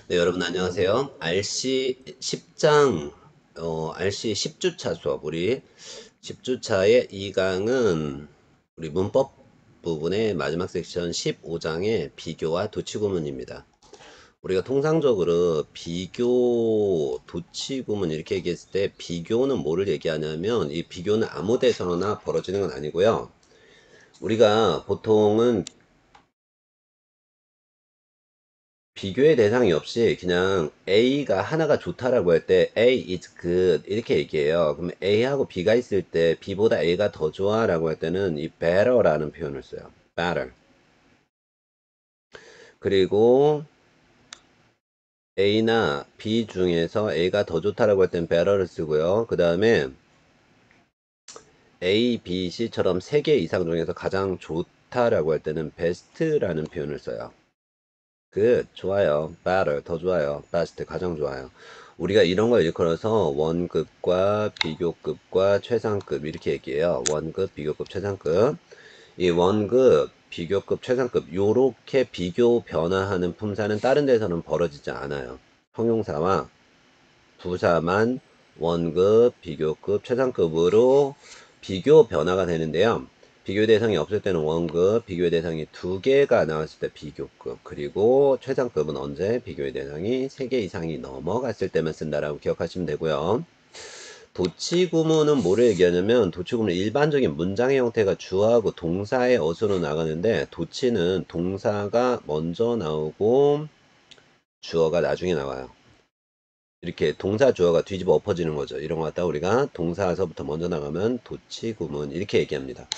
네, 여러분 안녕하세요. RC 10장, RC 10주차 수업, 우리 10주차의 2강은 우리 문법 부분의 마지막 섹션 15장의 비교와 도치구문입니다. 우리가 통상적으로 비교, 도치구문 이렇게 얘기했을 때 비교는 뭐를 얘기하냐면 이 비교는 아무 데서나 벌어지는 건 아니고요. 우리가 보통은 비교의 대상이 없이 그냥 A가 하나가 좋다라고 할 때 A is good 이렇게 얘기해요. 그럼 A하고 B가 있을 때 B보다 A가 더 좋아라고 할 때는 이 better라는 표현을 써요. better. 그리고 A나 B 중에서 A가 더 좋다라고 할 때는 better를 쓰고요. 그 다음에 A, B, C처럼 3개 이상 중에서 가장 좋다라고 할 때는 best라는 표현을 써요. good, 좋아요. better, 더 좋아요. best, 가장 좋아요. 우리가 이런 걸 일컬어서 원급과 비교급과 최상급 이렇게 얘기해요. 원급, 비교급, 최상급. 이 원급, 비교급, 최상급 요렇게 비교 변화하는 품사는 다른 데서는 벌어지지 않아요. 형용사와 부사만 원급, 비교급, 최상급으로 비교 변화가 되는데요. 비교 대상이 없을 때는 원급, 비교의 대상이 2개가 나왔을 때 비교급, 그리고 최상급은 언제 비교의 대상이 3개 이상이 넘어갔을 때만 쓴다라고 기억하시면 되고요. 도치구문은 뭐를 얘기하냐면 도치구문은 일반적인 문장의 형태가 주어하고 동사의 어순으로 나가는데 도치는 동사가 먼저 나오고 주어가 나중에 나와요. 이렇게 동사 주어가 뒤집어 엎어지는 거죠. 이런 거 갖다 우리가 동사서부터 먼저 나가면 도치구문 이렇게 얘기합니다.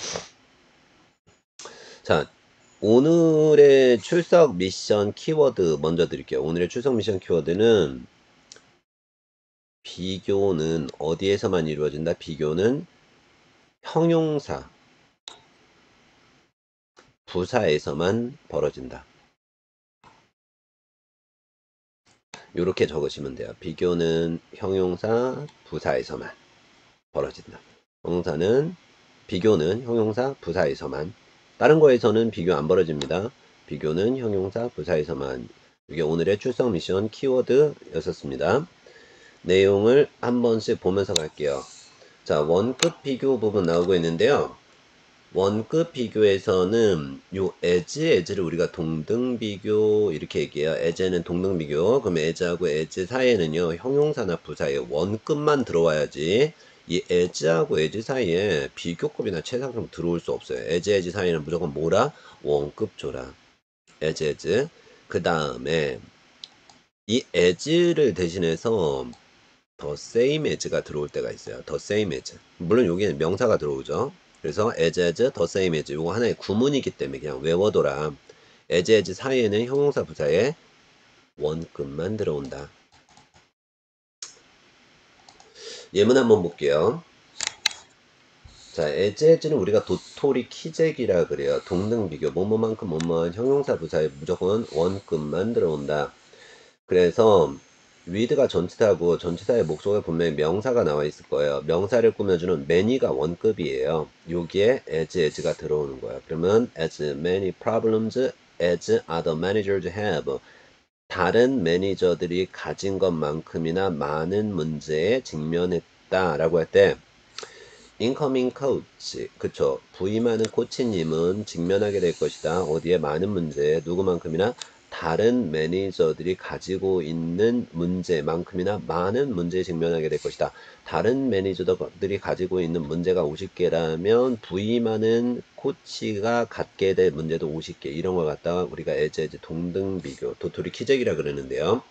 자, 오늘의 출석 미션 키워드 먼저 드릴게요. 오늘의 출석 미션 키워드는 비교는 어디에서만 이루어진다? 비교는 형용사, 부사에서만 벌어진다. 이렇게 적으시면 돼요. 비교는 형용사, 부사에서만 벌어진다. 형용사는 비교는 형용사, 부사에서만. 다른 거에서는 비교 안 벌어집니다. 비교는 형용사, 부사에서만. 이게 오늘의 출석 미션 키워드였었습니다. 내용을 한 번씩 보면서 갈게요. 자, 원급 비교 부분 나오고 있는데요. 원급 비교에서는 요 as를 우리가 동등 비교 이렇게 얘기해요. as는 동등 비교. 그럼 as하고 as 사이에는요, 형용사나 부사의 원급만 들어와야지 이 as하고 as 사이에 비교급이나 최상급 들어올 수 없어요. as 사이에는 무조건 뭐라? 원급 줘라. as. 그 다음에 이 as를 대신해서 더 same as가 들어올 때가 있어요. 더 same as. 물론 여기는 명사가 들어오죠. 그래서 as, 더 same as. 요거 하나의 구문이기 때문에 그냥 외워둬라. as 사이에는 형용사 부사에 원급만 들어온다. 예문 한번 볼게요. 자, as는 우리가 도토리 키재기라 그래요. 동등 비교. 뭐뭐만큼 뭐뭐한 형용사 부사에 무조건 원급만 들어온다. 그래서 with가 전치사고 전치사의 목적에 분명히 명사가 나와 있을 거예요. 명사를 꾸며주는 many가 원급이에요. 여기에 as가 들어오는 거예요. 그러면 as many problems as other managers have. 다른 매니저들이 가진 것만큼이나 많은 문제에 직면했다 라고 할 때 incoming coach, 그쵸, 부임하는 코치님은 직면하게 될 것이다. 어디에 많은 문제, 누구만큼이나 다른 매니저들이 가지고 있는 문제만큼이나 많은 문제에 직면하게 될 것이다. 다른 매니저들이 가지고 있는 문제가 50개라면 부임하는 코치가 갖게 될 문제도 50개. 이런 걸 갖다가 우리가 as 동등 비교, 도토리 키재기라 그러는데요.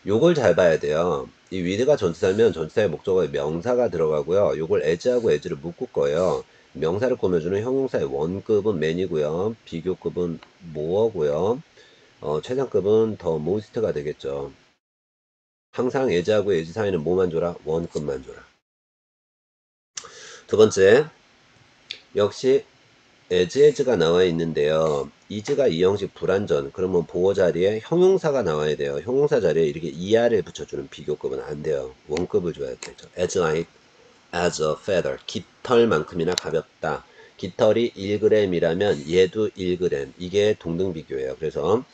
요걸 잘 봐야 돼요. 이 with가 전치사면 전치사의 목적어에 명사가 들어가고요. 요걸 as하고 as를 묶을 거예요. 명사를 꾸며주는 형용사의 원급은 man이고요. 비교급은 more고요. 최상급은 더 most가 되겠죠. 항상 as하고 as 사이는 뭐만 줘라? 원급만 줘라. 두 번째, 역시 as가 나와 있는데요. is가 이 형식 불완전. 그러면 보호 자리에 형용사가 나와야 돼요. 형용사 자리에 이렇게 er을 붙여주는 비교급은 안 돼요. 원급을 줘야 되죠. as light as a feather. 깃털만큼이나 가볍다. 깃털이 1g이라면 얘도 1g. 이게 동등 비교예요. 그래서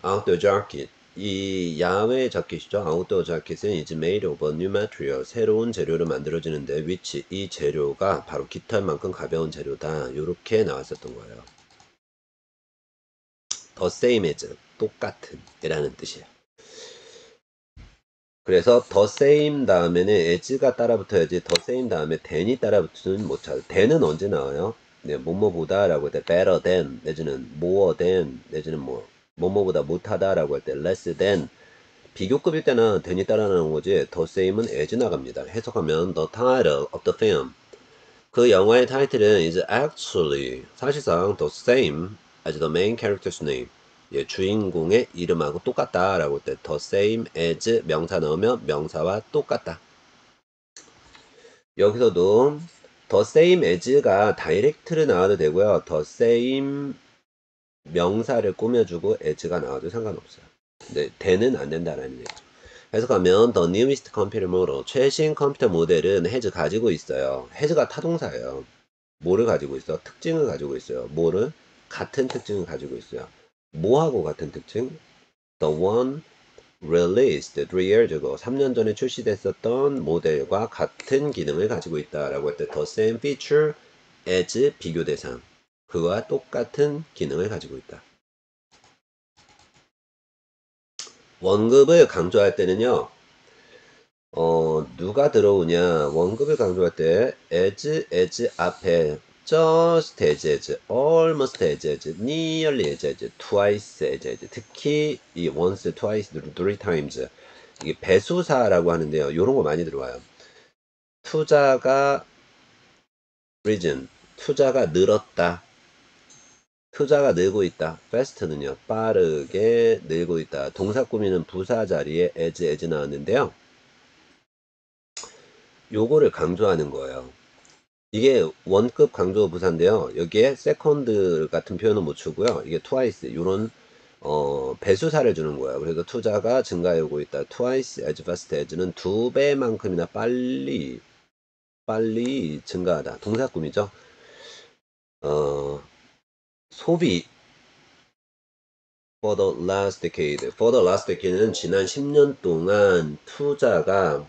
out the jacket. 이 야외 자켓이죠. 아웃도어 자켓은 is made of a new material. 새로운 재료로 만들어지는데 which 이 재료가 바로 깃털만큼 가벼운 재료다. 요렇게 나왔었던 거예요. the same as 똑같은 이라는 뜻이에요. 그래서 the same 다음에는 as가 따라붙어야지 the same 다음에 than이 따라붙으면 못 찾아요. than은 언제 나와요? 네, 뭐뭐보다 라고 할 때 better than 내지는 more than 내지는 뭐뭐보다 못하다 라고 할 때 less than 비교급일 때는 than이 따라 나오는 거지 the same은 as 나갑니다. 해석하면 the title of the film 그 영화의 타이틀은 is actually 사실상 the same as the main character's name 예, 주인공의 이름하고 똑같다 라고 할 때 the same as 명사 넣으면 명사와 똑같다. 여기서도 the same as가 다이렉트로 나와도 되고요. the same 명사를 꾸며주고 as가 나와도 상관없어요. 근데 then은 안 된다라는 얘기죠. 해석하면 the newest computer model 최신 컴퓨터 모델은 has 가지고 있어요. has가 타동사예요. 뭐를 가지고 있어? 특징을 가지고 있어요. 뭐를? 같은 특징을 가지고 있어요. 뭐하고 같은 특징? The one released 3 years ago. 3년 전에 출시됐었던 모델과 같은 기능을 가지고 있다라고 할 때 the same feature as 비교 대상. 그와 똑같은 기능을 가지고 있다. 원급을 강조할 때는요. 누가 들어오냐? 원급을 강조할 때 as 앞에 just as, almost as, nearly as, twice as, 특히 이 once, twice, three times 이게 배수사라고 하는데요. 이런 거 많이 들어와요. 투자가 risen, 투자가 늘었다. 투자가 늘고 있다. fast는요. 빠르게 늘고 있다. 동사 꾸미는 부사 자리에 as 나왔는데요. 요거를 강조하는 거예요. 이게 원급 강조 부사인데요. 여기에 second 같은 표현은 못 쓰고요. 이게 twice 요런 배수사를 주는 거예요. 그래서 투자가 증가하고 있다. twice as fast as는 2배만큼이나 빨리 증가하다. 동사 꾸미죠. 소비 for the last decade. for the last decade는 지난 10년 동안 투자가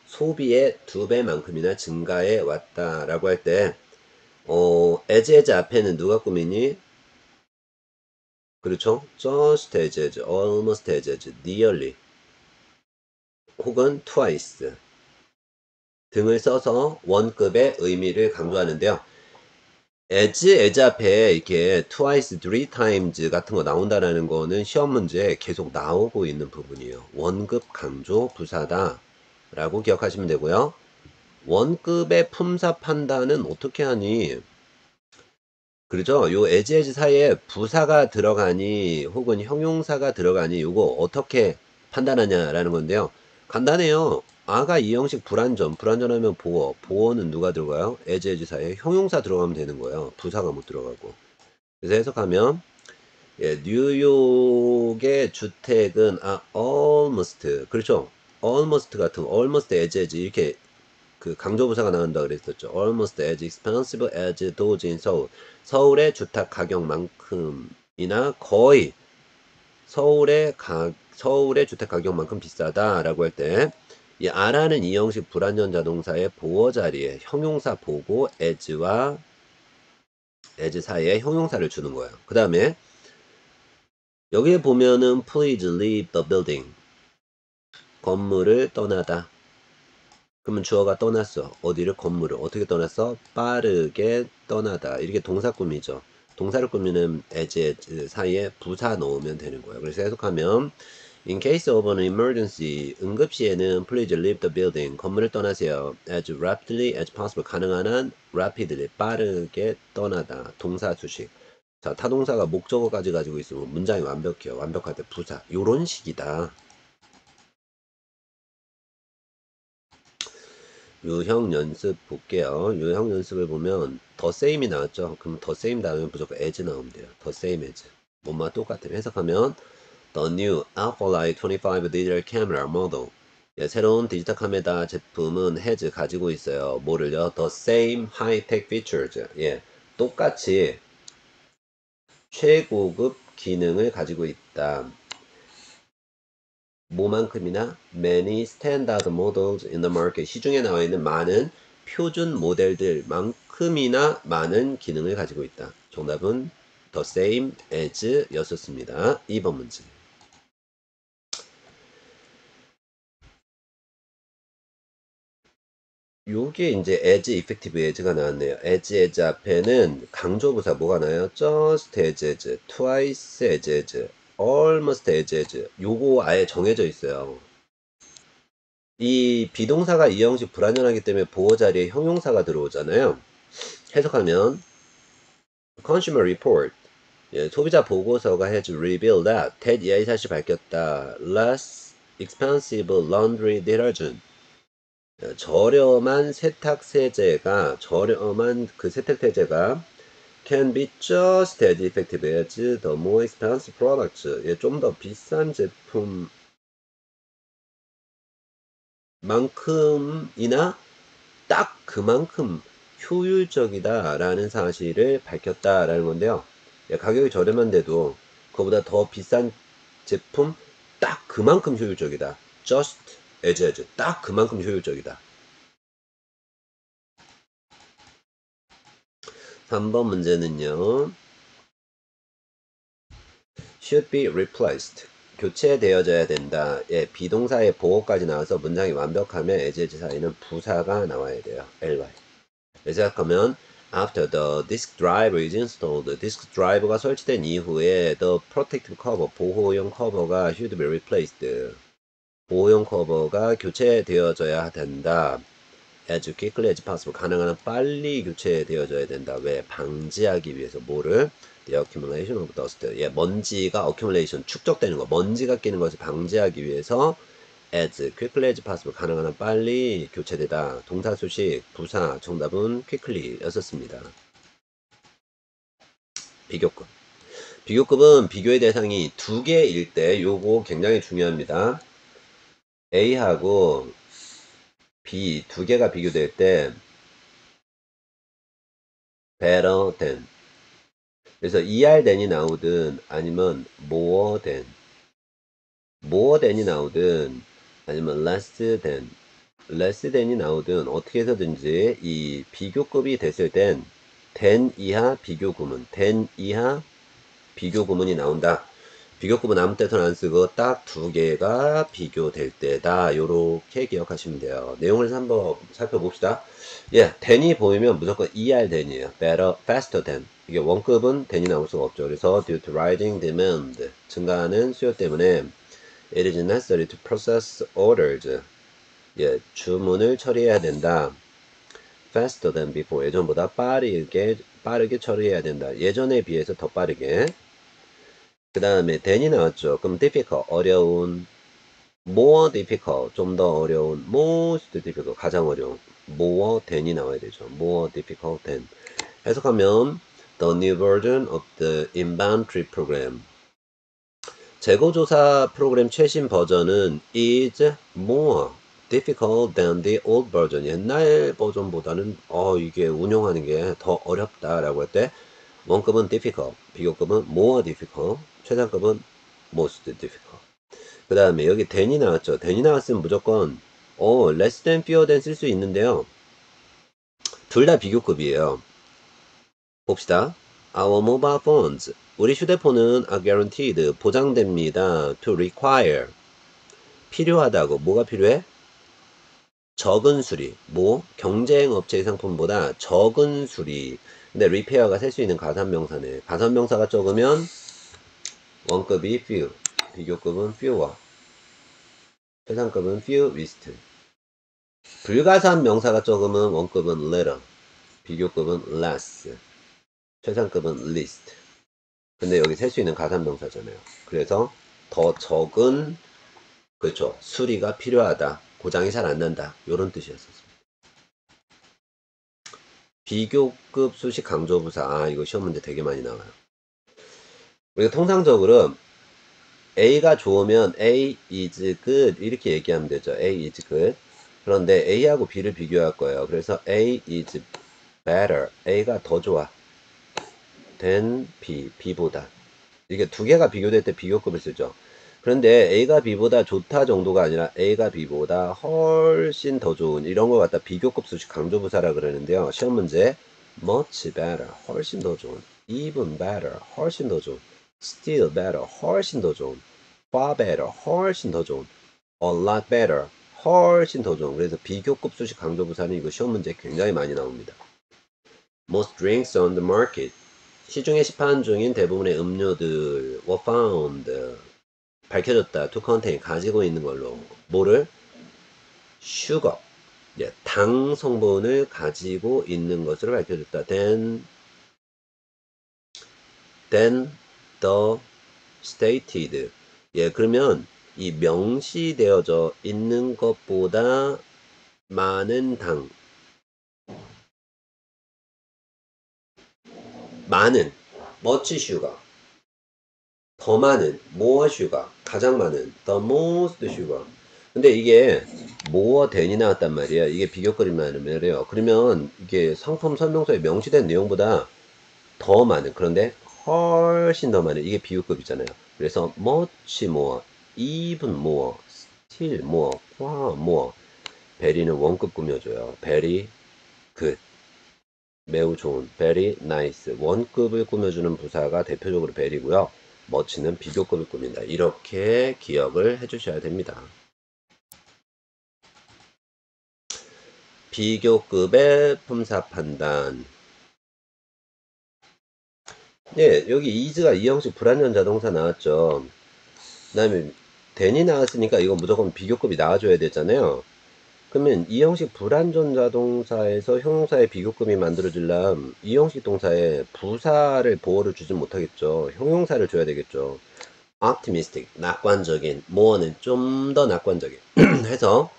소비의 2배만큼이나 증가해 왔다라고 할 때, as 앞에는 누가 꾸미니? 그렇죠? just as, almost as, nearly, 혹은 twice 등을 써서 원급의 의미를 강조하는데요. as 앞에 이렇게 twice, three times 같은 거 나온다라는 거는 시험 문제에 계속 나오고 있는 부분이에요. 원급 강조 부사다 라고 기억하시면 되고요. 원급의 품사 판단은 어떻게 하니? 그렇죠? 요 as 사이에 부사가 들어가니 혹은 형용사가 들어가니 요거 어떻게 판단하냐라는 건데요. 간단해요. 아가 이형식 불완전하면 보어는 누가 들어가요? as 사이에 형용사 들어가면 되는 거예요. 부사가 못 들어가고. 그래서 해석하면 예, 뉴욕의 주택은 almost 그렇죠? almost 같은 almost as 이렇게 그 강조부사가 나온다 그랬었죠. Almost as expensive as those in 서울. 서울의 주택 가격만큼이나 거의 서울의 주택 가격만큼 비싸다라고 할 때 이 a라는 이형식 불완전 자동사의 보어 자리에 형용사 보고 as와 as 사이에 형용사를 주는 거예요. 그 다음에 여기에 보면은 please leave the building 건물을 떠나다. 그러면 주어가 떠났어. 어디를? 건물을. 어떻게 떠났어? 빠르게 떠나다. 이렇게 동사 꾸미죠. 동사를 꾸미는 as 사이에 부사 넣으면 되는 거예요. 그래서 해석하면 In case of an emergency, 응급시에는 please leave the building. 건물을 떠나세요. As rapidly as possible. 가능한 한 rapidly. 빠르게 떠나다. 동사 수식. 자, 타동사가 목적어까지 가지고 있으면 문장이 완벽해요. 완벽할 때 부사. 요런 식이다. 유형 연습 볼게요. 유형 연습을 보면 더 same이 나왔죠. 그럼 더 same 다음에 무조건 as 나오면 돼요. 더 same as. 뭐만 똑같아요. 해석하면 The new Alphalite 25 digital camera model. 예, 새로운 디지털 카메라 제품은 has 가지고 있어요. 뭐를요? The same high-tech features. 예, 똑같이 최고급 기능을 가지고 있다. 뭐만큼이나 many standard models in the market. 시중에 나와 있는 많은 표준 모델들만큼이나 많은 기능을 가지고 있다. 정답은 the same as 였었습니다. 2번 문제. 요게 이제 as, effective as가 나왔네요. as 앞에는 강조부사 뭐가 나요? just as, twice as, almost as. 요거 아예 정해져 있어요. 이 비동사가 이 형식 불완전하기 때문에 보호 자리에 형용사가 들어오잖아요. 해석하면 consumer report, 예, 소비자 보고서가 has revealed that tet 이하의 사실 밝혔다. less expensive laundry detergent, 저렴한 세탁세제가 저렴한 그 세탁세제가 can be just as effective as the more expensive products. 예, 좀 더 비싼 제품만큼이나 딱 그만큼 효율적이다라는 사실을 밝혔다라는 건데요. 예, 가격이 저렴한데도 그보다 더 비싼 제품 딱 그만큼 효율적이다. just as 딱 그만큼 효율적이다. 3번 문제는요. should be replaced. 교체되어져야 된다. 예, 비동사의 보호까지 나와서 문장이 완벽하면 as 사이는 부사가 나와야 돼요. ly. 예작하면 after the disk drive is installed, 디스크 드라이브가 설치된 이후에 the protective cover, 보호용 커버가 should be replaced. 보호용 커버가 교체되어져야 된다. as quickly as possible, 가능한 한 빨리 교체되어져야 된다. 왜? 방지하기 위해서 뭐를? The accumulation of dust. 예, 먼지가 accumulation, 축적되는 거, 먼지가 끼는 것을 방지하기 위해서 as quickly as possible, 가능한 한 빨리 교체되다. 동사 수식 부사, 정답은 quickly 였었습니다. 비교급. 비교급은 비교의 대상이 두 개일 때 요거 굉장히 중요합니다. A하고 B 두 개가 비교될 때 better than, 그래서 ER than이 나오든 아니면 more than이 나오든 아니면 less than이 나오든 어떻게 해서든지 이 비교급이 됐을 땐 than 이하 비교구문, than 이하 비교구문이 나온다. 비교급은 아무 때서는 안 쓰고 딱 두 개가 비교될 때다. 요렇게 기억하시면 돼요. 내용을 한번 살펴봅시다. 예, than이 보이면 무조건 ER than이에요. better, faster than. 이게 원급은 than이 나올 수가 없죠. 그래서 due to rising demand, 증가하는 수요 때문에 it is necessary to process orders. 예, 주문을 처리해야 된다. faster than before, 예전보다 빠르게 처리해야 된다. 예전에 비해서 더 빠르게. 그 다음에 than이 나왔죠. 그럼 difficult, 어려운, more difficult, 좀 더 어려운, most difficult, 가장 어려운, more than이 나와야 되죠. more difficult than. 해석하면 the new version of the inventory program, 재고조사 프로그램 최신 버전은 is more difficult than the old version. 옛날 버전보다는 이게 운용하는 게 더 어렵다라고 할 때 원급은 difficult, 비교급은 more difficult, 최상급은 most difficult. 그 다음에 여기 than이 나왔죠. than이 나왔으면 무조건 less than, fewer than 쓸 수 있는데요. 둘 다 비교급이에요. 봅시다. Our mobile phones, 우리 휴대폰은 are guaranteed, 보장됩니다. To require, 필요하다고. 뭐가 필요해? 적은 수리. 뭐? 경쟁 업체의 상품보다 적은 수리. 근데 repair가 셀 수 있는 가산명사네. 가산명사가 적으면 원급이 few, 비교급은 fewer, 최상급은 few least. 불가산 명사가 적으면 원급은 little, 비교급은 less, 최상급은 least. 근데 여기 셀 수 있는 가산명사잖아요. 그래서 더 적은, 그렇죠, 수리가 필요하다, 고장이 잘 안 난다, 요런 뜻이었습니다. 비교급 수식 강조부사, 이거 시험 문제 되게 많이 나와요. 우리가 통상적으로 A가 좋으면 A is good 이렇게 얘기하면 되죠. A is good. 그런데 A하고 B를 비교할 거예요. 그래서 A is better, A가 더 좋아. than B, B보다. 이게 두 개가 비교될 때 비교급을 쓰죠. 그런데 A가 B보다 좋다 정도가 아니라 A가 B보다 훨씬 더 좋은 이런 걸 갖다 비교급 수식 강조부사라 그러는데요. 시험 문제 much better 훨씬 더 좋은, even better 훨씬 더 좋은, still better 훨씬 더 좋은, far better 훨씬 더 좋은, a lot better 훨씬 더 좋은. 그래서 비교급 수식 강조부사는 이거 시험 문제 굉장히 많이 나옵니다. Most drinks on the market 시중에 시판 중인 대부분의 음료들 were found 밝혀졌다. to contain 가지고 있는 걸로 뭐를? sugar 예, 당 성분을 가지고 있는 것으로 밝혀졌다. Then the stated 예, 그러면 이 명시되어져 있는 것보다 많은 당 많은 much sugar 더 많은 more sugar 가장 많은 the most sugar 근데 이게 more than이 나왔단 말이야. 이게 비교급이란 말이에요. 그러면 이게 상품 설명서에 명시된 내용보다 더 많은 그런데 훨씬 더 많은 이게 비교급이잖아요. 그래서 much more, even more, still more, far more very는 원급 꾸며줘요. very good 매우 좋은 very nice 원급을 꾸며주는 부사가 대표적으로 very고요. much는 비교급을 꾸민다. 이렇게 기억을 해주셔야 됩니다. 비교급의 품사 판단. 예, 여기 is가 이형식 불완전 자동사 나왔죠. 그 다음에 than이 나왔으니까 이건 무조건 비교급이 나와줘야 되잖아요. 그러면 이형식 불완전 자동사에서 형용사의 비교급이 만들어지려면 이형식 동사에 부사를 보호를 주진 못하겠죠. 형용사를 줘야 되겠죠. optimistic, 낙관적인, more는 좀 더 낙관적인. 해서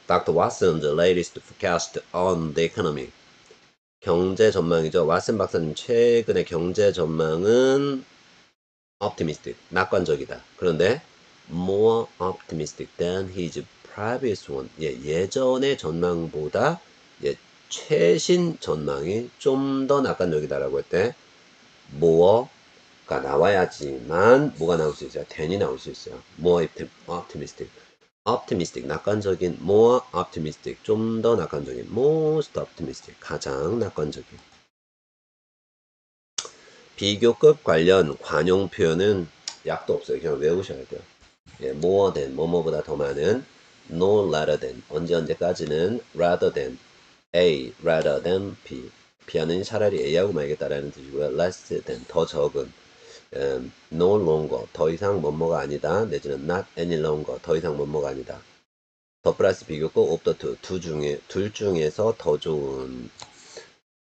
Dr. Watson's latest forecast on the economy. 경제 전망이죠. 왓슨 박사님 최근의 경제 전망은 optimistic, 낙관적이다. 그런데 more optimistic than his previous one. 예, 예전의 전망보다 예, 최신 전망이 좀 더 낙관적이다라고 할 때 more가 나와야지만 뭐가 나올 수 있어요? than이 나올 수 있어요. more optimistic. optimistic, 낙관적인, more optimistic, 좀 더 낙관적인, most optimistic, 가장 낙관적인. 비교급 관련 관용 표현은 약도 없어요. 그냥 외우셔야 돼요. 예, more than, 뭐뭐보다 더 많은, no rather than, 언제까지는, rather than, A, rather than B. B하는 차라리 A하고 말겠다라는 뜻이고요. less than, 더 적은, no longer, 더 이상 뭐뭐가 아니다. 내지는 not any longer, 더 이상 뭐뭐가 아니다. 더 플러스 비교급 of the two, 둘 중에서 더 좋은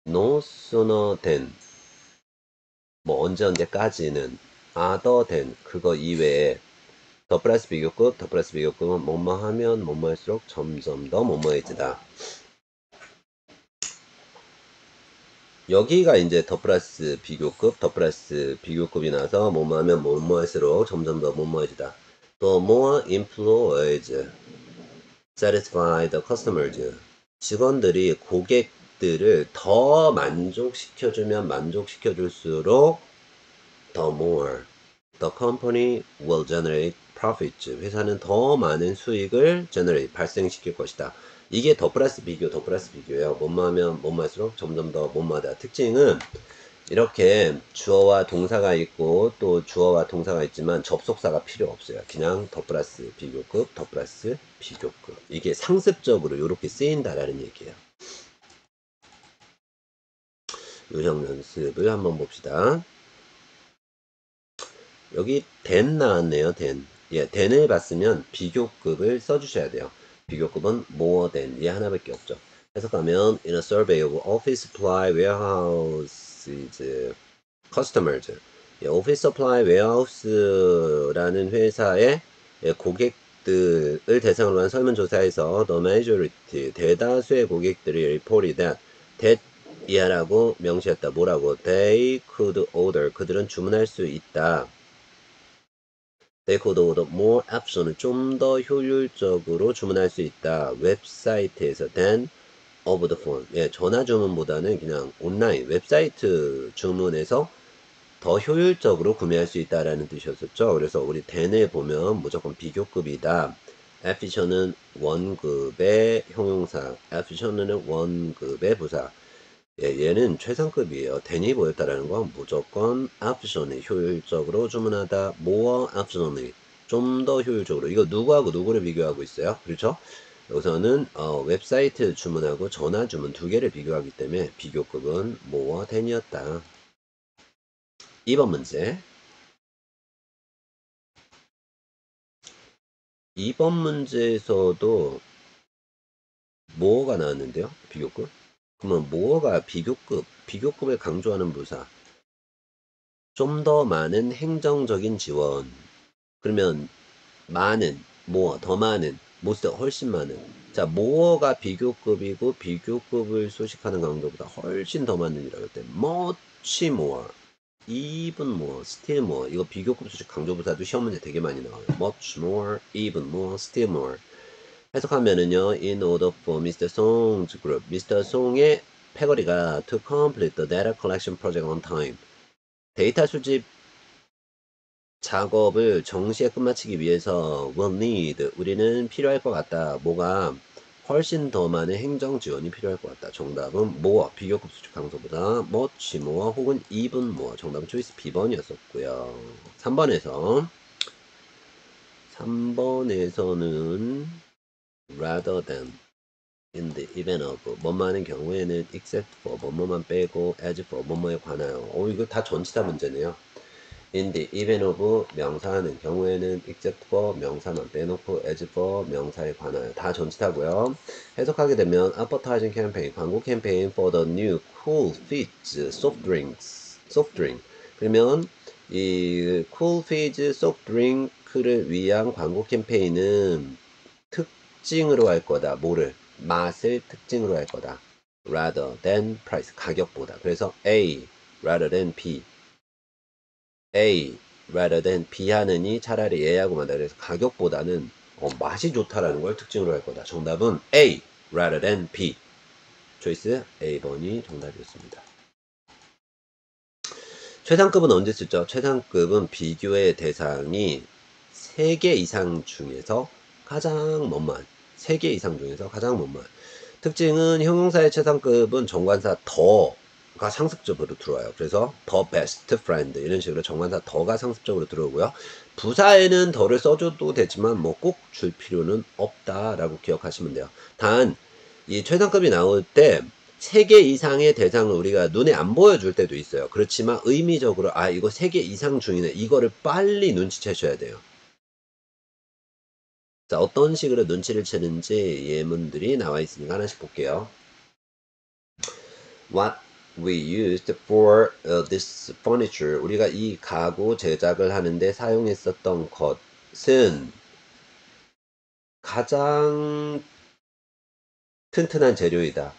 no sooner than 뭐 언제까지는 other than 그거 이외에 더 플러스 비교급은 뭐뭐 하면 뭐뭐 할수록 점점 더 뭐뭐해지다. 여기가 이제 더 플러스 비교급이 나서 뭐뭐 하면 뭐뭐 할수록 점점 더 뭐뭐해지다. The more employees satisfy the customers. 직원들이 고객들을 더 만족시켜주면 만족시켜줄수록 the more the company will generate profits. 회사는 더 많은 수익을 generate, 발생시킬 것이다. 이게 더 플러스 비교예요. 뭐뭐 하면 뭐뭐 할수록 점점 더 뭐뭐하다. 특징은 이렇게 주어와 동사가 있고 또 주어와 동사가 있지만 접속사가 필요 없어요. 그냥 더 플러스 비교급, 더 플러스 비교급. 이게 상습적으로 이렇게 쓰인다라는 얘기예요. 요령 연습을 한번 봅시다. 여기 than 나왔네요. than. 예, than을 봤으면 비교급을 써주셔야 돼요. 비교급은 more than 얘 하나밖에 없죠. 해석하면 in a survey of office supply warehouses customers 예, 오피스 서플라이 웨어하우스라는 회사의 예, 고객들을 대상으로 한 설문조사에서 the majority 대다수의 고객들이 reported that 이하라고 명시했다. 뭐라고? They could order 그들은 주문할 수 있다. They could order more options 좀 더 효율적으로 주문할 수 있다. 웹사이트에서 than over the phone 예, 전화 주문보다는 그냥 온라인 웹사이트 주문에서 더 효율적으로 구매할 수 있다라는 뜻이었었죠. 그래서 우리 than에 보면 무조건 비교급이다. efficient은 원급의 형용사, efficient는 원급의 부사. 예, 얘는 최상급이에요. than이 보였다라는 건 무조건 efficiently, 효율적으로 주문하다. more efficiently, 좀 더 효율적으로. 이거 누구하고 누구를 비교하고 있어요? 그렇죠? 여기서는 웹사이트 주문하고 전화 주문 두 개를 비교하기 때문에 비교급은 more than이었다. 2번 문제. 2번 문제에서도 more가 나왔는데요. 비교급. 그러면 more가 비교급을 강조하는 부사. 좀 더 많은 행정적인 지원. 그러면 많은, more, 더 많은, most, 훨씬 많은. 자, more가 비교급이고 비교급을 수식하는 강조보다 훨씬 더 많은이라고 할 때 much more, even more, still more. 이거 비교급 수식 강조부사도 시험 문제 되게 많이 나와요. much more, even more, still more. 해석하면은요, in order for Mr. Song's group, Mr. Song의 패거리가 to complete the data collection project on time. 데이터 수집 작업을 정시에 끝마치기 위해서 will need, 우리는 필요할 것 같다. 뭐가 훨씬 더 많은 행정 지원이 필요할 것 같다. 정답은 more, 비교급 수직 강조보다 much more 혹은 even more. 정답은 초이스 B번이었었고요. 3번에서는 rather than in the event of 뭐뭐하는 경우에는 except for 뭐뭐만 빼고 as for 뭐뭐에 관하여. 이거 다 전치사 문제네요. in the event of 명사하는 경우에는 except for 명사만 빼놓고 as for 명사에 관하여. 다 전치사고요. 해석하게 되면 advertising campaign, 광고 캠페인 for the new cool fizz soft drink. 그러면 이 cool fizz soft drink를 위한 광고 캠페인은 특징으로 할 거다. 뭐를? 맛을 특징으로 할 거다. rather than price, 가격보다. 그래서 A rather than B. A rather than B 하느니 차라리 A하고 만다. 그래서 가격보다는 맛이 좋다라는 걸 특징으로 할 거다. 정답은 A rather than B. 초이스 A번이 정답이었습니다. 최상급은 언제 쓰죠? 최상급은 비교의 대상이 3개 이상 중에서 가장 먼만. 3개 이상 중에서 가장 먼만. 특징은 형용사의 최상급은 정관사 더가 상습적으로 들어와요. 그래서 the best friend 이런 식으로 정관사 더가 상습적으로 들어오고요. 부사에는 더를 써줘도 되지만 뭐 꼭 줄 필요는 없다라고 기억하시면 돼요. 단 이 최상급이 나올 때 3개 이상의 대상을 우리가 눈에 안 보여줄 때도 있어요. 그렇지만 의미적으로 이거 3개 이상 중이네. 이거를 빨리 눈치채셔야 돼요. 자, 어떤 식으로 눈치를 채는지 예문들이 나와 있으니까 하나씩 볼게요. What we used for this furniture. 우리가 이 가구 제작을 하는데 사용했었던 것은 가장 튼튼한 재료이다.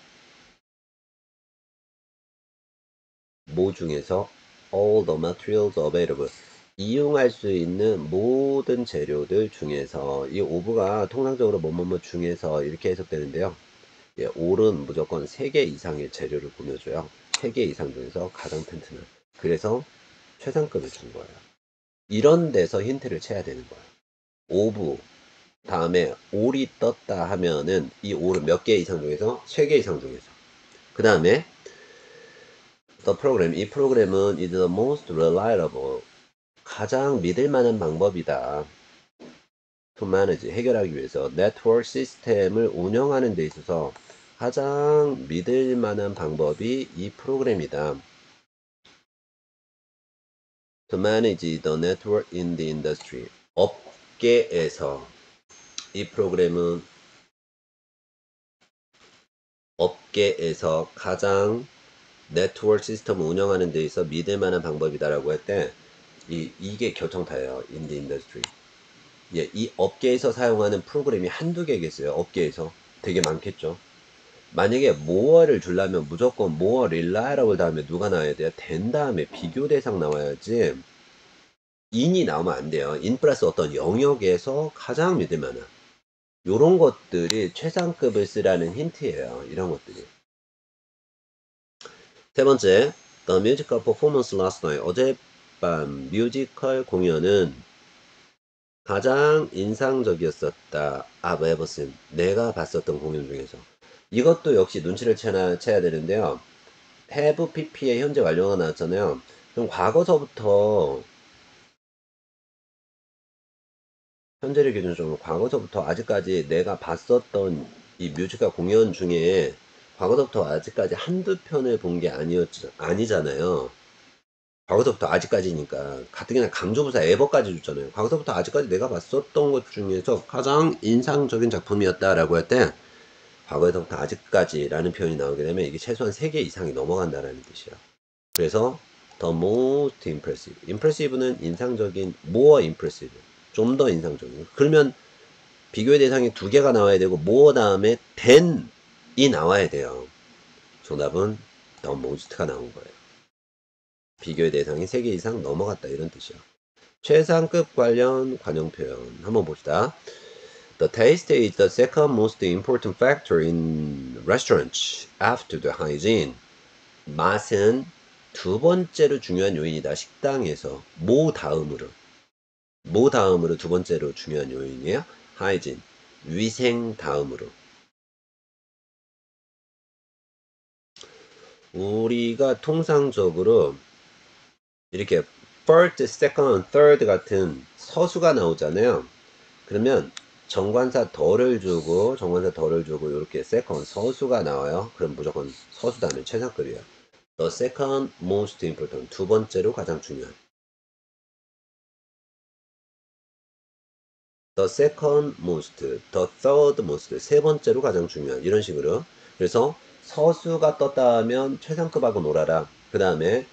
뭐 중에서? All the materials available. 이용할 수 있는 모든 재료들 중에서. 이 오브가 통상적으로 뭐뭐뭐 중에서 이렇게 해석되는데요. 예, all은 무조건 3개 이상의 재료를 꾸며줘요. 3개 이상 중에서 가장 튼튼한. 그래서 최상급을 준 거예요. 이런 데서 힌트를 쳐야 되는 거예요. 오브 다음에 all이 떴다 하면은 이 all은 몇 개 이상 중에서? 3개 이상 중에서. 그 다음에 the program, 이 프로그램은 is the most reliable, 가장 믿을 만한 방법이다. to manage, 해결하기 위해서 네트워크 시스템을 운영하는 데 있어서 가장 믿을 만한 방법이 이 프로그램이다. to manage the network in the industry. 업계에서 이 프로그램은 업계에서 가장 네트워크 시스템을 운영하는 데 있어 믿을 만한 방법이다라고 할 때 이게 결정타예요. in the industry. 예, 이 업계에서 사용하는 프로그램이 한두 개겠어요. 업계에서 되게 많겠죠. 만약에 more를 주려면 무조건 more reliable 다음에 누가 나와야 돼요? 된 다음에 비교 대상 나와야지 in이 나오면 안 돼요. in 플러스 어떤 영역에서 가장 믿을 만한 요런 것들이 최상급을 쓰라는 힌트예요. 이런 것들이. 세 번째, the musical performance last night. 어제 밤 뮤지컬 공연은 가장 인상적이었었다. I've ever seen. 내가 봤었던 공연 중에서. 이것도 역시 눈치를 채야 되는데요. have pp의 현재 완료가 나왔잖아요. 그럼 과거서부터 현재를 기준으로 과거서부터 아직까지 내가 봤었던 이 뮤지컬 공연 중에 과거서부터 아직까지 한두 편을 본 게 아니잖아요. 과거서부터 아직까지니까 가뜩이나 강조부사 에버까지 줬잖아요. 과거서부터 아직까지 내가 봤었던 것 중에서 가장 인상적인 작품이었다라고 할 때 과거에서부터 아직까지라는 표현이 나오게 되면 이게 최소한 3개 이상이 넘어간다라는 뜻이에요. 그래서 the most impressive. impressive는 인상적인, more impressive. 좀 더 인상적인. 그러면 비교의 대상이 2개가 나와야 되고 more 다음에 than이 나와야 돼요. 정답은 the most가 나온 거예요. 비교의 대상이 3개 이상 넘어갔다 이런 뜻이야. 최상급 관련 관용 표현 한번 봅시다. The taste is the second most important factor in restaurants after the hygiene. 맛은 2번째로 중요한 요인이다. 식당에서 뭐 다음으로 2번째로 중요한 요인이에요. hygiene 위생 다음으로. 우리가 통상적으로 이렇게 first, second, third 같은 서수가 나오잖아요. 그러면 정관사 덜을 주고 이렇게 second 서수가 나와요. 그럼 무조건 서수 다음에 최상급이에요. The second most important 2번째로 가장 중요한. The second most, the third most 3번째로 가장 중요한 이런 식으로. 그래서 서수가 떴다 하면 최상급하고 놀아라. 그 다음에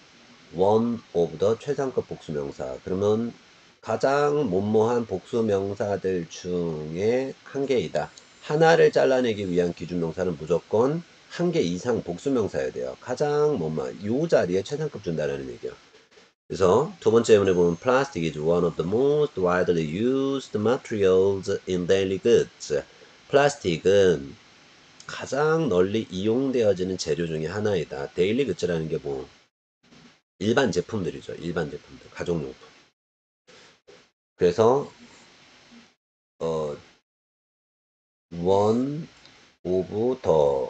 one of the 최상급 복수명사. 그러면 가장 못모한 복수명사들 중에 한 개이다. 하나를 잘라내기 위한 기준명사는 무조건 한 개 이상 복수명사여야 돼요. 가장 못모한 요 자리에 최상급 준다는 얘기야. 그래서 두 번째 예문에 보면 plastic is one of the most widely used materials in daily goods. 플라스틱은 가장 널리 이용되어지는 재료 중에 하나이다. 데일리 굿즈라는 게 뭐 일반 제품들이죠. 일반 제품들, 가정용품. 그래서 one of the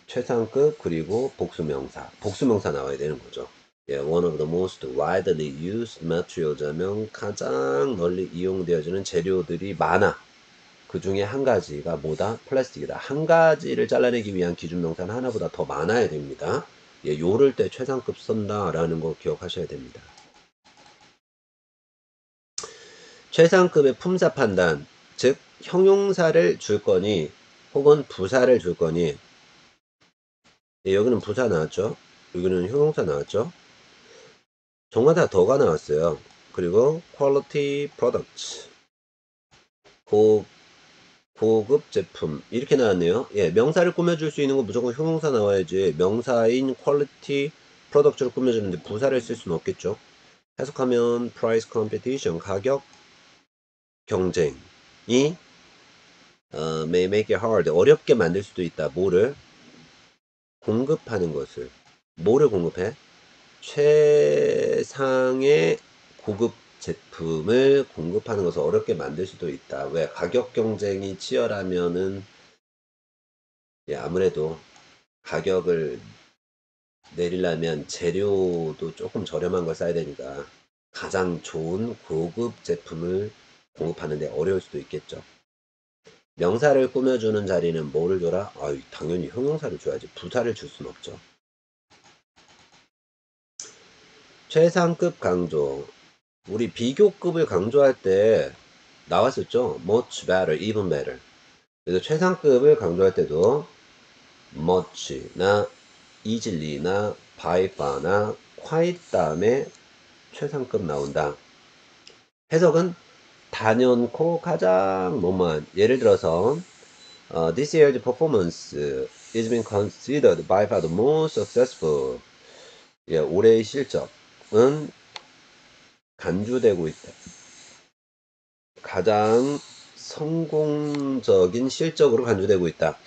최상급 그리고 복수명사 나와야 되는 거죠. 예, one of the most widely used materials 하면 가장 널리 이용되어지는 재료들이 많아. 그 중에 한 가지가 뭐다? 플라스틱이다. 한 가지를 잘라내기 위한 기준명사는 하나보다 더 많아야 됩니다. 예, 요럴 때 최상급 쓴다라는 거 기억하셔야 됩니다. 최상급의 품사 판단, 즉 형용사를 줄 거니 혹은 부사를 줄 거니. 예, 여기는 부사 나왔죠? 여기는 형용사 나왔죠? 정말 다 더가 나왔어요. 그리고 quality products 고급 제품 이렇게 나왔네요. 예, 명사를 꾸며줄 수 있는 건 무조건 형용사 나와야지. 명사인 quality products를 꾸며주는데 부사를 쓸 수는 없겠죠. 해석하면 price competition 가격 경쟁이 may make it hard 어렵게 만들 수도 있다. 뭐를 공급하는 것을 뭐를 공급해? 최상의 고급 제품을 공급하는 것을 어렵게 만들 수도 있다. 왜? 가격 경쟁이 치열하면은 예, 아무래도 가격을 내리려면 재료도 조금 저렴한 걸 써야 되니까 가장 좋은 고급 제품을 공급하는데 어려울 수도 있겠죠. 명사를 꾸며주는 자리는 뭐를 줘라? 당연히 형용사를 줘야지. 부사를 줄 수는 없죠. 최상급 강조. 우리 비교급을 강조할 때 나왔었죠. much better, even better. 그래서 최상급을 강조할 때도 much나 easily나 by far나 quite 다음에 최상급 나온다. 해석은 단연코 가장 너무한. 예를 들어서 this year's performance is being considered by far the most successful. 예, 올해의 실적은 간주되고 있다. 가장 성공적인 실적으로 간주되고 있다.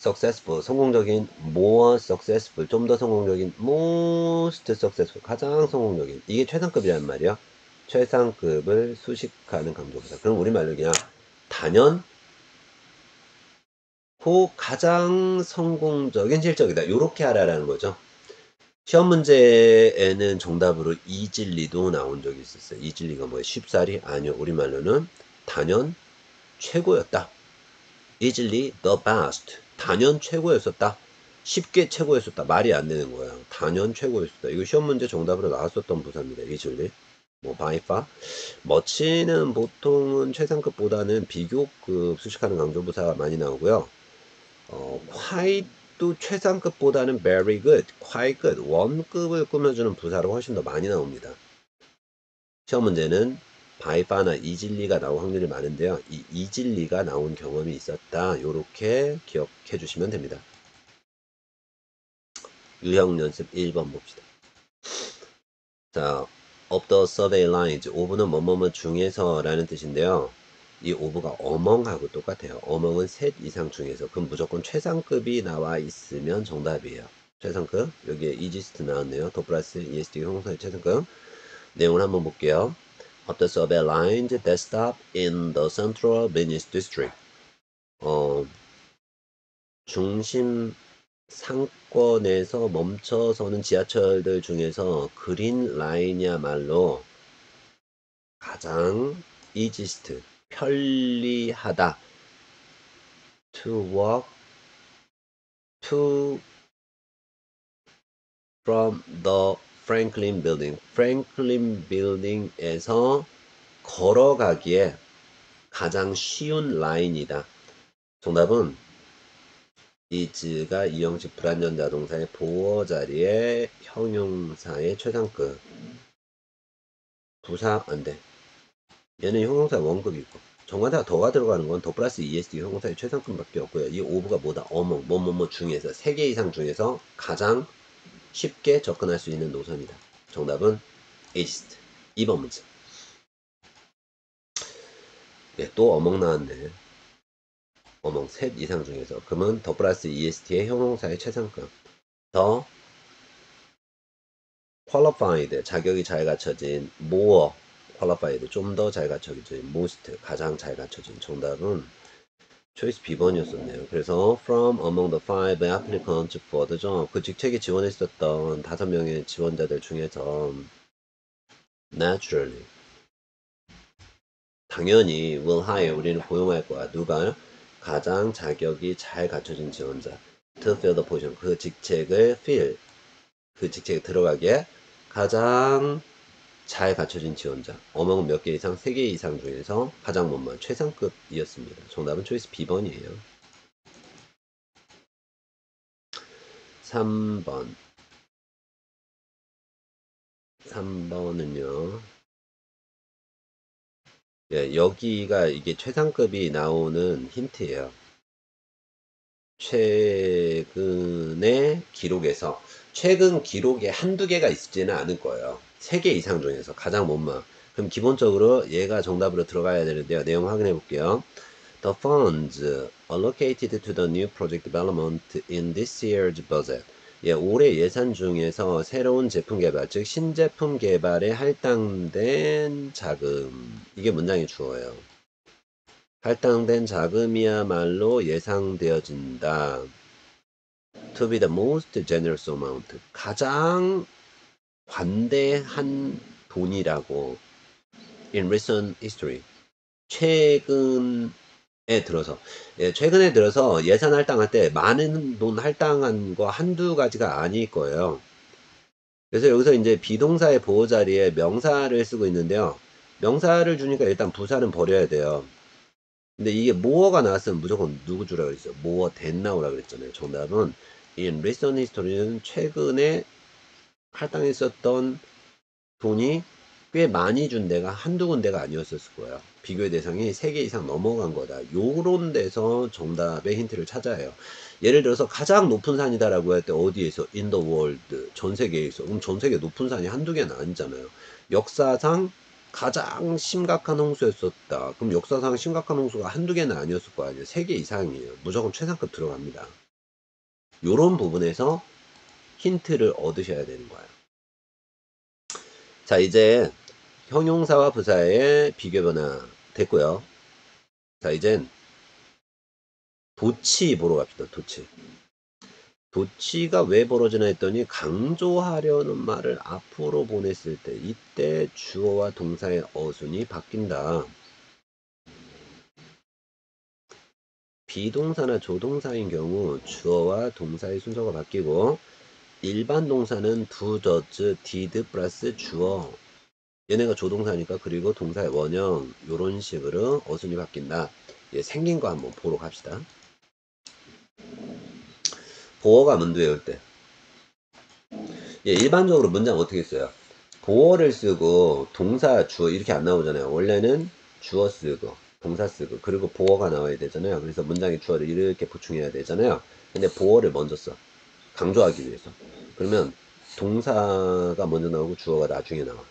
successful, 성공적인, more successful, 좀 더 성공적인, most successful, 가장 성공적인. 이게 최상급이란 말이야. 최상급을 수식하는 강조부사. 그럼 우리말로 그냥 단연 후 가장 성공적인 실적이다. 요렇게 하라라는 거죠. 시험 문제에는 정답으로 이진리도 나온 적이 있었어요. 이진리가 뭐예요? 쉽사리? 아니요. 우리말로는 단연 최고였다. easily the best. 단연 최고였었다. 쉽게 최고였었다. 말이 안 되는 거야. 단연 최고였었다. 이거 시험 문제 정답으로 나왔었던 부사입니다. easily. 뭐 by far. much는 보통은 최상급보다는 비교급 수식하는 강조부사가 많이 나오고요. quite도 최상급보다는 very good, quite good, 원급을 꾸며주는 부사로 훨씬 더 많이 나옵니다. 시험 문제는 바이파나 이진리가 나올 확률이 많은데요. 이 이진리가 나온 경험이 있었다. 요렇게 기억해 주시면 됩니다. 유형 연습 1번 봅시다. 자, of the survey lines, 오브는 뭐뭐뭐 중에서 라는 뜻인데요. 이 오브가 어멍하고 똑같아요. 어멍은 셋 이상 중에서. 그럼 무조건 최상급이 나와 있으면 정답이에요. 최상급. 여기에 이지스트 나왔네요. 더 플러스 ESD 형사의 최상급. 내용을 한번 볼게요. Of the survey lines that stop in the central business district. 중심 상권에서 멈춰서는 지하철들 중에서 그린 라인이야말로 가장 easiest, 편리하다. To walk to from the Franklin Building. Franklin Building에서 걸어가기에 가장 쉬운 라인이다. 정답은 is가 이형식 불완전 자동사의 보어 자리에 형용사의 최상급. 부사 안 돼. 얘는 형용사 원급이고 정관사가 더가 들어가는 건 더 플러스 ESD 형용사의 최상급밖에 없고요. 이 오브가 뭐다? 어머 뭐뭐뭐 중에서 3개 이상 중에서 가장 쉽게 접근할 수 있는 노선이다. 정답은 east. 2번 문제. 예, 또 어멍 나왔네. 어멍 셋 이상 중에서. 그러면 더 플러스 EST의 형용사의 최상급. 더 qualified, 자격이 잘 갖춰진. more qualified, 좀 더 잘 갖춰진. most, 가장 잘 갖춰진. 정답은 초이스 B번이었었네요. 그래서 from among the five applicants for the job, 그 직책에 지원했었던 5명의 지원자들 중에서 naturally, 당연히 will hire, 우리는 고용할 거야. 누가? 가장 자격이 잘 갖춰진 지원자. to fill the position, 그 직책을 fill, 그 직책에 들어가기에 가장 잘 갖춰진 지원자. 어멍은 몇 개 이상? 3개 이상 중에서 가장 못만 최상급이었습니다. 정답은 초이스 B번이에요. 3번. 3번은요. 예, 여기가 이게 최상급이 나오는 힌트예요. 최근의 기록에서 최근 기록에 한두 개가 있지는 않을 거예요. 3개 이상 중에서 가장 못만. 그럼 기본적으로 얘가 정답으로 들어가야 되는데요. 내용 확인해 볼게요. The funds allocated to the new project development in this year's budget. 예, 올해 예산 중에서 새로운 제품 개발, 즉 신제품 개발에 할당된 자금. 이게 문장의 주어예요. 할당된 자금이야말로 예상되어진다. To be the most generous amount. 가장 관대한 돈이라고. In recent history. 최근에 들어서. 예, 최근에 들어서 예산 할당할 때 많은 돈 할당한 거 한두 가지가 아닐 거예요. 그래서 여기서 이제 비동사의 보호 자리에 명사를 쓰고 있는데요. 명사를 주니까 일단 부사는 버려야 돼요. 근데 이게 more가 나왔으면 무조건 누구 주라 그랬어요? more than now라 그랬잖아요. 정답은 in recent history는 최근에 할당했었던 돈이 꽤 많이 준 데가 한두 군데가 아니었을 거예요. 비교의 대상이 3개 이상 넘어간 거다. 요런 데서 정답의 힌트를 찾아야 해요. 예를 들어서 가장 높은 산이다라고 할 때 어디에서? in the world, 전 세계에서. 그럼 전 세계 높은 산이 한두 개는 아니잖아요. 역사상 가장 심각한 홍수였었다. 그럼 역사상 심각한 홍수가 한두 개는 아니었을 거 아니에요. 3개 이상이에요. 무조건 최상급 들어갑니다. 요런 부분에서 힌트를 얻으셔야 되는 거예요. 자, 이제 형용사와 부사의 비교 변화 됐고요. 자, 이젠 도치 보러 갑시다. 도치. 도치가 왜 벌어지나 했더니 강조하려는 말을 앞으로 보냈을 때 이때 주어와 동사의 어순이 바뀐다. 비동사나 조동사인 경우 주어와 동사의 순서가 바뀌고 일반 동사는 do, does, did 플러스 주어 얘네가 조동사니까 그리고 동사의 원형 요런 식으로 어순이 바뀐다. 예, 생긴 거 한번 보러 갑시다. 보어가 문도 외울 때 예, 일반적으로 문장 어떻게 써요? 보어를 쓰고 동사 주어 이렇게 안 나오잖아요. 원래는 주어 쓰고 동사 쓰고 그리고 보어가 나와야 되잖아요. 그래서 문장의 주어를 이렇게 보충해야 되잖아요. 근데 보어를 먼저 써. 강조하기 위해서. 그러면 동사가 먼저 나오고 주어가 나중에 나와.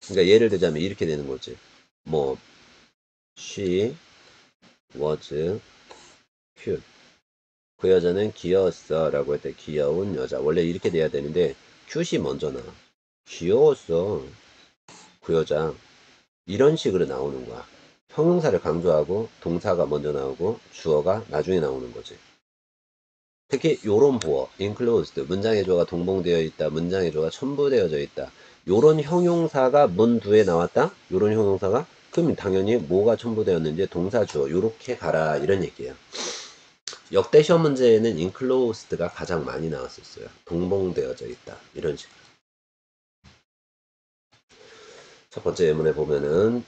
그러니까 예를 들자면 이렇게 되는 거지. 뭐 she was cute. 그 여자는 귀여웠어 라고 할 때 귀여운 여자. 원래 이렇게 돼야 되는데 cute이 먼저 나와. 귀여웠어 그 여자. 이런 식으로 나오는 거야. 형용사를 강조하고 동사가 먼저 나오고 주어가 나중에 나오는 거지. 특히 요런 보어, enclosed, 문장의 주어가 동봉되어 있다, 문장의 주어가 첨부되어져 있다. 요런 형용사가 문 뒤에 나왔다? 요런 형용사가? 그럼 당연히 뭐가 첨부되었는지 동사 주어 요렇게 가라 이런 얘기예요. 역대 시험 문제에는 enclosed가 가장 많이 나왔었어요. 동봉되어져 있다 이런 식으로. 첫 번째 예문에 보면은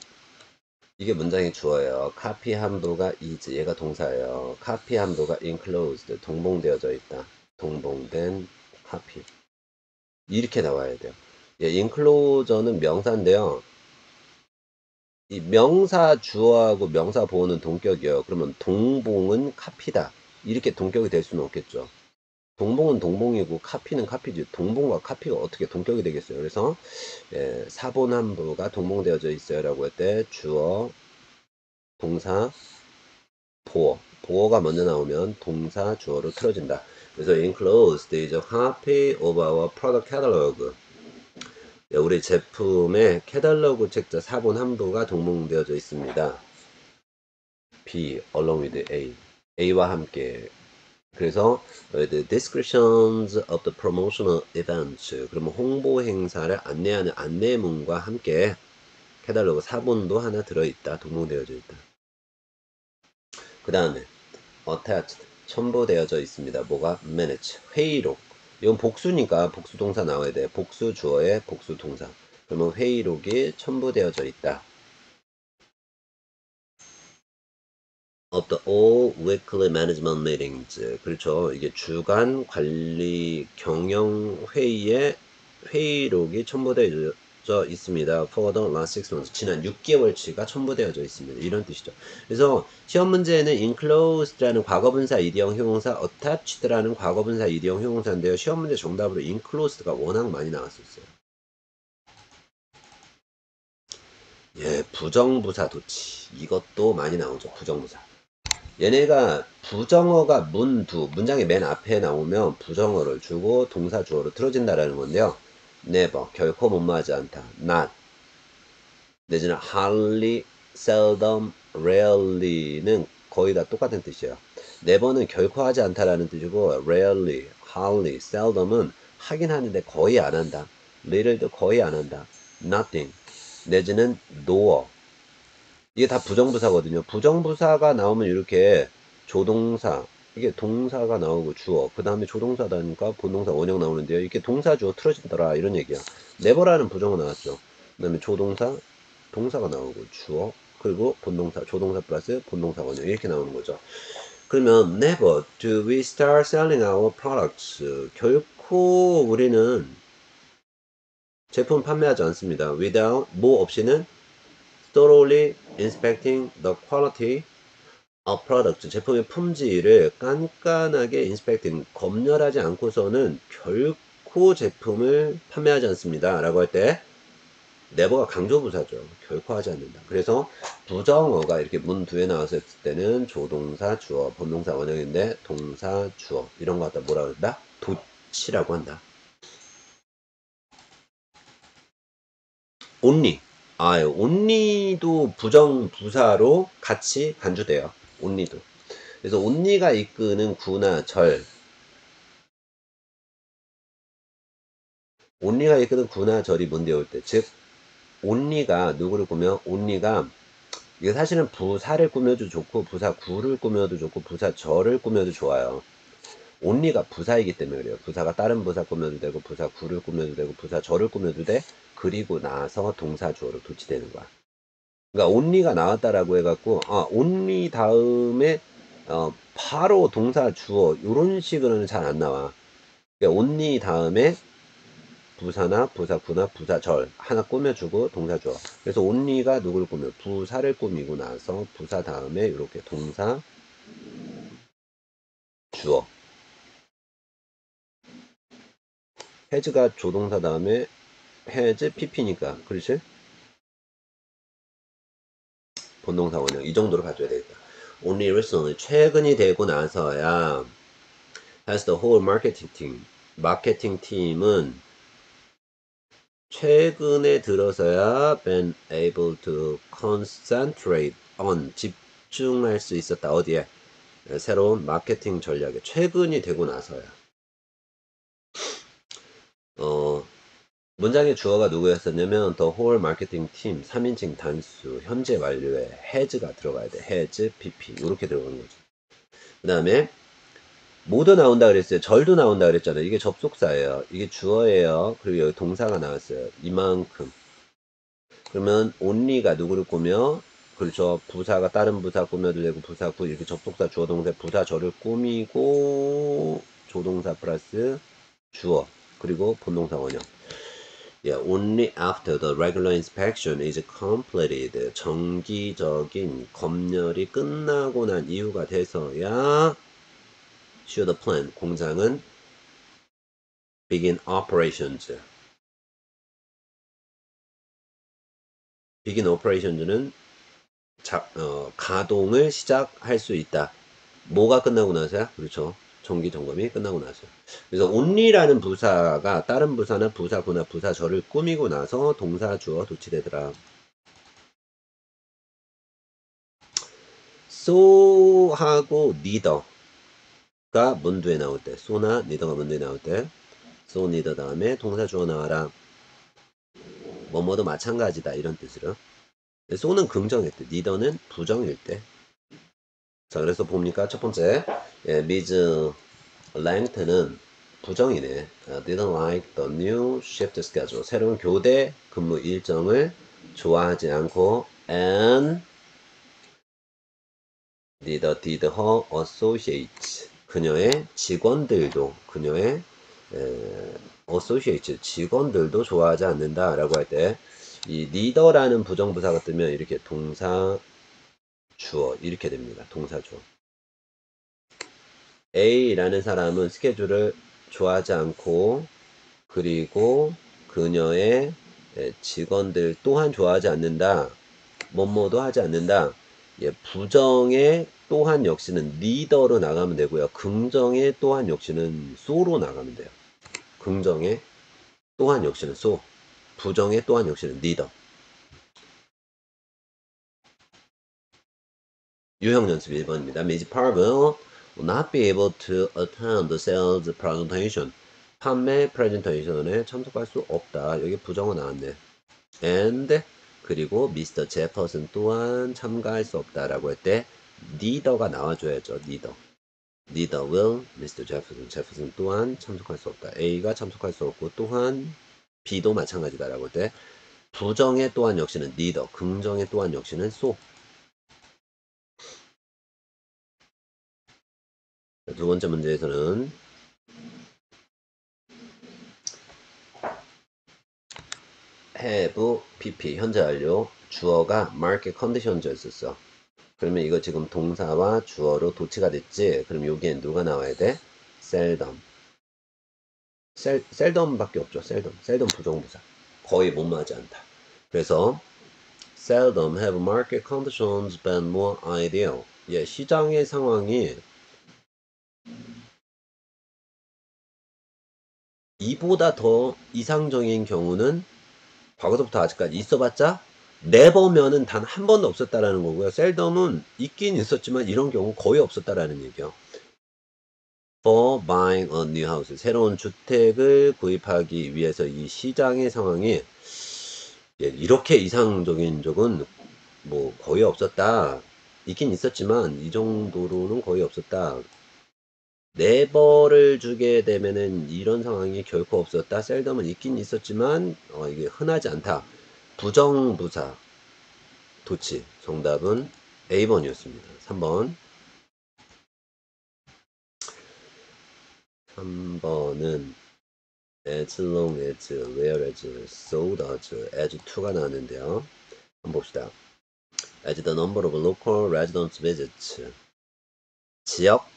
이게 문장의 주어예요. copy 함부가 is 얘가 동사예요. copy 함부가 enclosed 동봉되어져 있다. 동봉된 copy 이렇게 나와야 돼요. 예, enclosure는 명사인데요. 이 명사 주어하고 명사 보어는 동격이에요. 그러면 동봉은 copy다. 이렇게 동격이 될 수는 없겠죠. 동봉은 동봉이고 카피는 카피지. 동봉과 카피가 어떻게 동격이 되겠어요. 그래서 예, 사본함부가 동봉되어져 있어요 라고 할 때 주어 동사 보어. 보어가 먼저 나오면 동사 주어로 틀어진다. 그래서 enclosed is a copy of our product catalog. 우리 제품의 캐탈로그 책자 사본 함부가 동봉되어져 있습니다. B, along with A. A와 함께. 그래서 the descriptions of the promotional events. 그러면 홍보 행사를 안내하는 안내문과 함께 캐탈로그 사본도 하나 들어있다. 동봉되어져 있다. 그 다음에 attached 첨부되어져 있습니다. 뭐가? minutes 회의록. 이건 복수니까 복수 동사 나와야 돼. 복수 주어에 복수 동사. 그러면 회의록이 첨부되어져 있다. of the all weekly management meetings. 그렇죠. 이게 주간 관리 경영 회의의 회의록이 첨부되어져 있습니다. For the last 6 months. 지난 6개월치가 첨부되어져 있습니다. 이런 뜻이죠. 그래서 시험 문제에는 enclosed라는 과거분사 이디형 형용사, attached라는 과거분사 이디형 형용사인데요. 시험 문제 정답으로 enclosed가 워낙 많이 나왔었어요. 예, 부정부사 도치. 이것도 많이 나오죠. 부정부사. 얘네가 부정어가 문장의 맨 앞에 나오면 부정어를 주고 동사 주어로 틀어진다라는 건데요. never, 결코 못마하지 않다. not, 내지는 hardly, seldom, rarely는 거의 다 똑같은 뜻이에요. never는 결코 하지 않다라는 뜻이고 rarely, hardly, seldom은 하긴 하는데 거의 안 한다. little도 거의 안 한다. nothing, 내지는 nor, 이게 다 부정부사거든요. 부정부사가 나오면 이렇게 조동사, 이게 동사가 나오고 주어, 그 다음에 조동사다니까 본동사 원형 나오는데요. 이렇게 동사 주어 틀어진더라 이런 얘기야. never라는 부정어 나왔죠. 그 다음에 조동사, 동사가 나오고 주어, 그리고 본동사, 조동사 플러스 본동사 원형 이렇게 나오는 거죠. 그러면 never do we start selling our products. 결코 우리는 제품 판매하지 않습니다. without, 뭐 없이는 thoroughly inspecting the quality of product. 제품의 품질을 깐깐하게 inspecting, 검열하지 않고서는 결코 제품을 판매하지 않습니다. 라고 할 때 never가 강조부사죠. 결코 하지 않는다. 그래서 부정어가 이렇게 문 뒤에 나왔을 때는 조동사, 주어, 본동사, 원형인데 동사, 주어 이런 거 갖다 뭐라 그런다? 도치라고 한다. only. only도 부정부사로 같이 간주돼요. only도. 그래서 only가 이끄는 구나 절, only가 이끄는 구나 절이 문제 올 때, 즉 only가 누구를 꾸며? only가 이게 사실은 부사를 꾸며도 좋고 부사 구를 꾸며도 좋고 부사 절을 꾸며도 좋아요. only가 부사이기 때문에 그래요. 부사가 다른 부사 꾸며도 되고 부사 구를 꾸며도 되고 부사 절을 꾸며도 돼. 그리고 나서 동사 주어로 도치되는 거야. 그러니까 only가 나왔다라고 해갖고 only 다음에 바로 동사 주어 이런 식으로는 잘 안 나와. 그러니까 only 다음에 부사나 부사구나 부사절 하나 꾸며주고 동사 주어. 그래서 only가 누구를 꾸며? 부사를 꾸미고 나서 부사 다음에 이렇게 동사 주어. has가 조동사 다음에 has pp니까 그렇지? 본동사 원형 이 정도로 봐줘야 되겠다. Only recently 최근이 되고 나서야 has the whole marketing team 마케팅 팀은 최근에 들어서야 been able to concentrate on 집중할 수 있었다. 어디에? 새로운 마케팅 전략에 최근이 되고 나서야. 문장의 주어가 누구였었냐면 the whole marketing team 3인칭 단수 현재 완료에 has가 들어가야 돼. has, pp 이렇게 들어가는 거죠. 그 다음에 뭐도 나온다 그랬어요. 절도 나온다 그랬잖아요. 이게 접속사예요. 이게 주어예요. 그리고 여기 동사가 나왔어요. 이만큼. 그러면 only가 누구를 꾸며? 그렇죠. 부사가 다른 부사 꾸며도 되고 부사구 이렇게 접속사 주어 동사 부사 절을 꾸미고 조동사 플러스 주어 그리고 본동사 원형. Yeah, only after the regular inspection is completed. 정기적인 검열이 끝나고 난 이유가 돼서야 should the plant 공장은 begin operations. begin operations는 가동을 시작할 수 있다. 뭐가 끝나고 나서야? 그렇죠. 정기 점검이 끝나고 나서. 그래서 only라는 부사가 다른 부사나 부사구나 부사절을 꾸미고 나서 동사 주어 도치되더라. so하고 neither가 문두에 나올 때, so나 neither가 문두에 나올 때, so neither 다음에 동사 주어 나와라. 뭐뭐도 마찬가지다 이런 뜻으로. so는 긍정일 때, neither는 부정일 때. 자, 그래서 봅니까? 첫 번째, Ms. Langton은 부정이네. Didn't like the new shift schedule. 새로운 교대 근무 일정을 좋아하지 않고 and neither did her associates. 그녀의 직원들도 그녀의 associates 직원들도 좋아하지 않는다라고 할 때 이 neither라는 부정부사가 뜨면 이렇게 동사 주어 이렇게 됩니다. 동사 주어. A라는 사람은 스케줄을 좋아하지 않고 그리고 그녀의 직원들 또한 좋아하지 않는다. 뭐뭐도 하지 않는다. 부정의 또한 역시는 리더로 나가면 되고요. 긍정의 또한 역시는 so로 나가면 돼요. 긍정의 또한 역시는 so. 부정의 또한 역시는 리더. 유형 연습 1번입니다. Ms. Park will not be able to attend the sales presentation. 판매 프레젠테이션에 참석할 수 없다. 여기 부정어 나왔네. And 그리고 Mr. Jefferson 또한 참가할 수 없다라고 할 때 neither가 나와줘야죠. neither. neither will Mr. Jefferson. Jefferson 또한 참석할 수 없다. A가 참석할 수 없고 또한 B도 마찬가지다라고 할 때 부정의 또한 역시는 neither. 긍정의 또한 역시는 so. 두 번째 문제에서는 have, pp, 현재 완료, 주어가 market conditions였었어. 그러면 이거 지금 동사와 주어로 도치가 됐지? 그럼 여기엔 누가 나와야 돼? seldom. seldom밖에 없죠. seldom 부정부사. 거의 못마하지 않다. 그래서 seldom have market conditions been more ideal. 예, 시장의 상황이 이보다 더 이상적인 경우는 과거부터 아직까지 있어봤자 never면은 단 한 번도 없었다라는 거고요. seldom은 있긴 있었지만 이런 경우 거의 없었다라는 얘기요. For buying a new house. 새로운 주택을 구입하기 위해서 이 시장의 상황이 예, 이렇게 이상적인 적은 뭐 거의 없었다. 있긴 있었지만 이 정도로는 거의 없었다. 네버를 주게 되면은 이런 상황이 결코 없었다. 셀덤은 있긴 있었지만 이게 흔하지 않다. 부정부사 도치. 정답은 A번이었습니다. 3번. 3번은 as long as, whereas, so does, as to가 나왔는데요. 한번 봅시다. as the number of local residents visits. 지역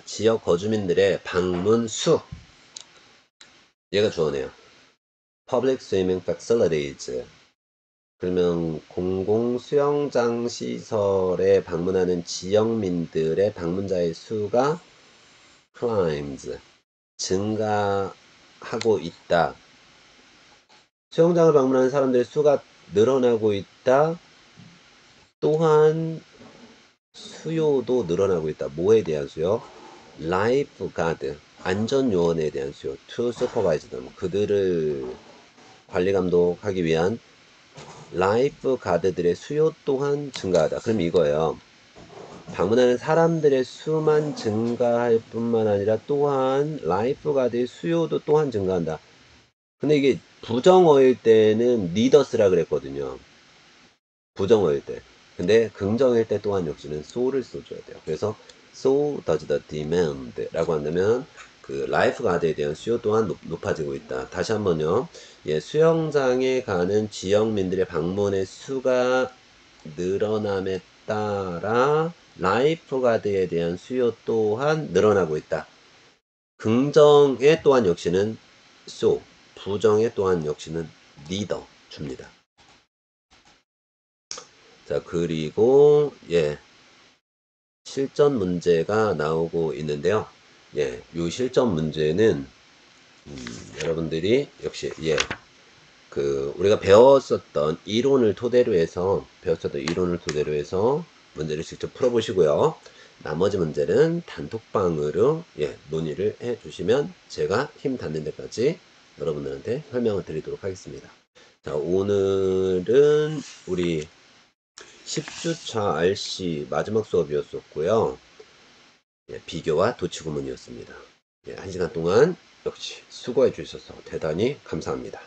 지역 거주민들의 방문 수. 얘가 주어네요. Public swimming facilities. 그러면 공공 수영장 시설에 방문하는 지역민들의 방문자의 수가 climbs. 증가하고 있다. 수영장을 방문하는 사람들의 수가 늘어나고 있다. 또한 수요도 늘어나고 있다. 뭐에 대한 수요? 라이프가드, 안전요원에 대한 수요. to supervise them. 그들을 관리 감독하기 위한 라이프가드들의 수요 또한 증가하다. 그럼 이거예요. 방문하는 사람들의 수만 증가할 뿐만 아니라 또한 라이프가드의 수요도 또한 증가한다. 근데 이게 부정어일 때는 needers라 그랬거든요. 부정어일 때. 근데 긍정일 때 또한 역시는 so를 써줘야 돼요. 그래서 so does the demand 라고 한다면 그 라이프가드에 대한 수요 또한 높아지고 있다. 다시 한번요. 예, 수영장에 가는 지역민들의 방문의 수가 늘어남에 따라 라이프가드에 대한 수요 또한 늘어나고 있다. 긍정에 또한 역시는 so, 부정에 또한 역시는 neither 줍니다. 자, 그리고 예, 실전 문제가 나오고 있는데요. 예, 요 실전 문제는 여러분들이 역시 예, 그 우리가 배웠었던 이론을 토대로 해서 문제를 직접 풀어보시고요. 나머지 문제는 단톡방으로 예, 논의를 해주시면 제가 힘 닿는 데까지 여러분들한테 설명을 드리도록 하겠습니다. 자, 오늘은 우리 10주차 RC 마지막 수업이었었고요. 예, 비교와 도치구문이었습니다. 예, 1시간 동안 역시 수고해 주셔서 대단히 감사합니다.